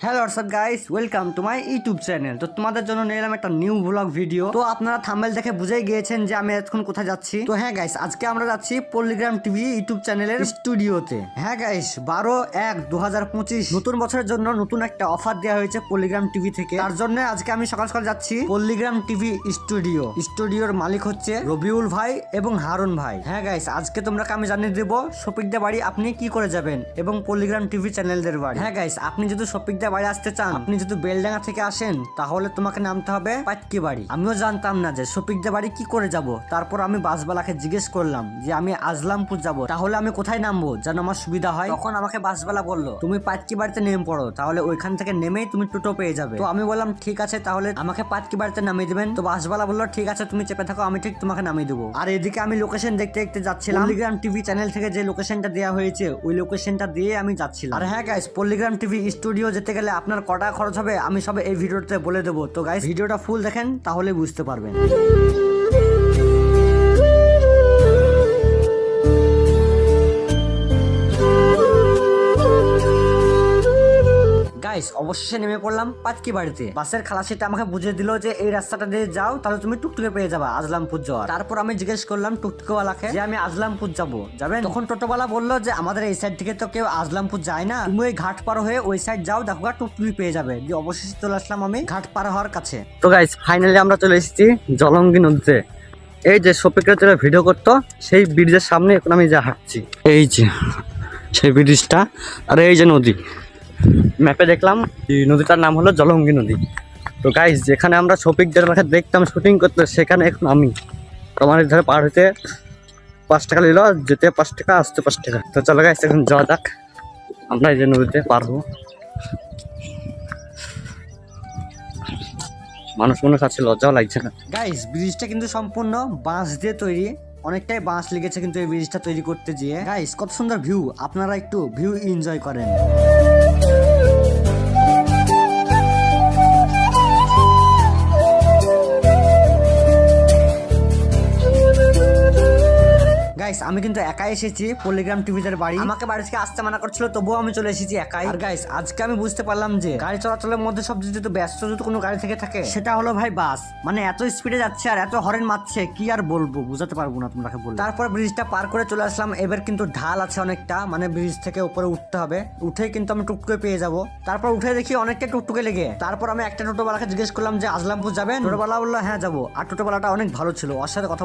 Hello WhatsApp guys, welcome to my YouTube channel. তো তোমাদের জন্য নিলাম একটা নিউ ব্লগ ভিডিও। তো আপনারা থাম্বনেল দেখে বুঝেই গিয়েছেন যে আমি এখন কোথায় যাচ্ছি। তো হ্যাঁ গাইস, আজকে আমরা যাচ্ছি পল্লিগ্রাম টিভি ইউটিউব চ্যানেলের স্টুডিওতে। হ্যাঁ গাইস, 12/1/2025 নতুন বছরের জন্য নতুন একটা অফার দেওয়া হয়েছে পল্লিগ্রাম টিভি থেকে। তার জন্য আজকে আমি সকাল সকাল যাচ্ছি পল্লিগ্রাম টিভি স্টুডিওর মালিক হচ্ছে রবিউল ভাই এবং হারুন ভাই। হ্যাঁ গাইস, আজকে তোমরা আমি জানিয়ে দেবো শফিকদের বাড়ি আপনি কি করে যাবেন এবং পল্লিগ্রাম টিভি চ্যানেলদের বাড়ি। হ্যাঁ গাইস, আপনি যদি শফিকদের বাড়ি আসতে চান, আপনি যদি বেলডাঙ্গা থেকে আসেন, তাহলে তোমাকে নামতে হবে পাটকি বাড়ি। আমিও জানতাম না যে শফিকদের বাড়ি কি করে যাব। তারপর আমি বাসবালাকে জিজ্ঞেস করলাম যে আমি আজলামপুর যাব, তাহলে আমি কোথায় নামবো যেন আমার সুবিধা হয়। তখন আমাকে বাসবালা বললো তুমি পাটকি বাড়িতে নেমে পড়ো, তাহলে ওইখান থেকে নেমেই তুমি টোটো পেয়ে যাবে। তো আমি বললাম ঠিক আছে, তাহলে আমাকে পাটকি বাড়িতে নামিয়ে দিবেন। তো বাসবালা বললো ঠিক আছে, তুমি চেপে থাকো, আমি ঠিক তোমাকে নামিয়ে দেবো। আর এদিকে আমি লোকেশন দেখতে দেখতে যাচ্ছিলাম। পল্লিগ্রাম টিভি চ্যানেল থেকে যে লোকেশনটা দেওয়া হয়েছে ওই লোকেশনটা দিয়ে আমি যাচ্ছিলাম। আর হ্যাঁ গাইস, পল্লিগ্রাম টিভি স্টুডিও যেতে গেলে আপনার কটা খরচ হবে আমি সব এই ভিডিওতে বলে দেবো। তো গাইস, ভিডিওটা ফুল দেখেন, তাহলে বুঝতে পারবেন। গাইস, অবশেষে নেমে পড়লাম পাটকি বাড়িতে। বাসের খালাসিটা আমাকে বুঝিয়ে দিল যে এই রাস্তাটা দিয়ে যাও, তাহলে তুমি টুকটুকে পেয়ে যাবা আজলামপুর যাওয়ার। তারপর আমি জিজ্ঞেস করলাম টুকটুকেওয়ালাকে যে আমি আজলামপুর যাবেন। তখন টোটোওয়ালা বললো যে আমাদের এই সাইড থেকে তো কেউ আজলামপুর যায় না, তুমি ওই ঘাট পার হয়ে ওই সাইড যাও, দেখো টুকটুকি পেয়ে যাবে। দিয়ে অবশেষে চলে আসলাম আমি ঘাট পার হওয়ার কাছে। তো গাইস, ফাইনালি আমরা চলে এসেছি জলঙ্গি নদীতে। এই যে শফিকের যারা ভিডিও করতো সেই ব্রিজের সামনে এখন আমি যা হাঁটছি, এই যে সেই ব্রিজটা, আর এই যে নদী। ম্যাপে দেখলাম এই নদীটার নাম হলো জলঙ্গি নদী। তো গাইস, যেখানে আমরা শফিকদের মাঠে দেখতাম শুটিং করতে, সেখানে এখন আমি আমার ধারে পার হইতে 5 টাকা নিল, যেতে 5 টাকা, আসতে 5 টাকা। তো চলো গাইস, এখন যাওয়া যাক, আমরা এই যে নদীতে পার হবো। মানুষ কাছে লজ্জাও লাগছে না। গাইস, ব্রিজটা কিন্তু সম্পূর্ণ বাঁশ দিয়ে তৈরি, অনেকটাই বাঁশ লেগেছে কিন্তু এই ব্রিজটা তৈরি করতে গিয়ে। গাইস, কত সুন্দর ভিউ, আপনারা একটু ভিউ এনজয় করেন। গাইস, আমি কিন্তু একাই এসেছি পল্লিগ্রাম টিভিদের বাড়ি। আমাকে বাড়ি থেকে আসতে মানা করছিল, তবুও আমি চলে এসেছি একাই। আর গাইস, আজকে আমি বুঝতে পারলাম যে গাড়ি চলাচলের মধ্যে সবচেয়ে যদি ব্যস্ত যদি কোনো গাড়ি থেকে থাকে, সেটা হলো ভাই বাস। মানে এত স্পিডে যাচ্ছে আর এত হরেন মারছে, কি আর বলবো, বুঝাতে পারবো না তোমাকে বলবো। তারপর ব্রিজটা পার করে চলে আসলাম। এবার কিন্তু ঢাল আছে অনেকটা, মানে ব্রিজ থেকে উপরে উঠতে হবে, উঠেই কিন্তু আমি টুকটুকে পেয়ে যাবো। তারপর উঠে দেখি অনেকটা টুকটুকে লেগে। তারপর আমি একটা টোটোওয়ালাকে জিজ্ঞেস করলাম যে আজলামপুর যাবেন? টোটোওয়ালা বললো হ্যাঁ যাবো। আর টোটোওয়ালাটা অনেক ভালো ছিল, ওর সাথে কথা